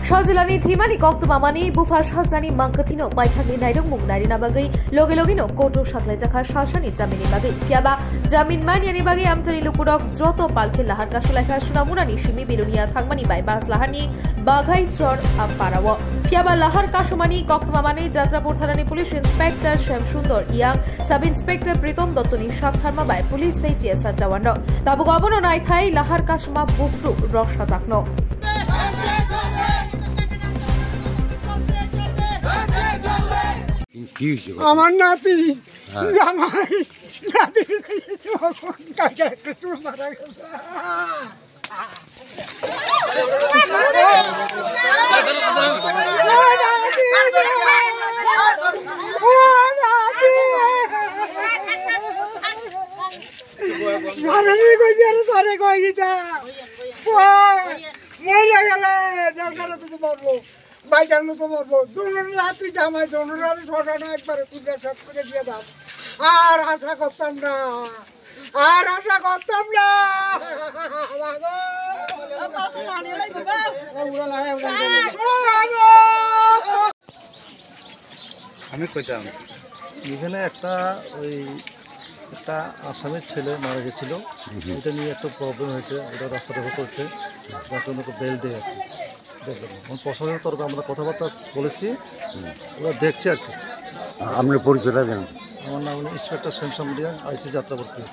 Shazilani Thimani Koktumamani, Bufa Shazlani Mankatino, Maikani Naidung Mungnari Nabagi, Logilogino, Koto Shaklajaka Shashani Zamini Bagi, Fiaba, Jamin Maniani Bagi, Amtani Lukudok, Joto Palki Lahar Kashalaka Shunamurani, Shimi Bilunia, Thangmani by Bas Lahani, Bagai Chor Amparawa, Fiaba Lahar Kashumani, Koktumamani, Jatrapur Tharani Police Inspector Shemshundor Young, Sub Inspector Pritom Dotoni Shak Tharma by Police State Tiesa Jawando, Tabugabono Naitai, Lahar Kashuma Bufru, Rosha Takno. আমার নাতি জামাই নাতি কাকে একটু মারা গেছে সারানি কই দিয়ে সারে কই গিতা মরে গেলে ডাক্তারে তো মারবো ভাই জানো তো মারবো দুজন রাতে জামাই দুজন রাতে ছটাটা একবারে তুলে সব করে দিয়ে দাও আর আশা করতাম না আমি কইতাম এখানে একটা আসামের ছেলে মারা গেছিল, এটা নিয়ে একটা প্রবলেম হয়েছে, ওটা রাস্তাটা করছে যার জন্য বেল দেয় আর কি। দেখবেন প্রশাসনের তরফে আমরা কথাবার্তা বলেছি, ওরা দেখছে আর কি। আপনার পরিচয়টা দেন? আমার নাম ইন্সপেক্টর শ্যামশামরিয়া, আইসি যাত্রাপুর পুলিশ।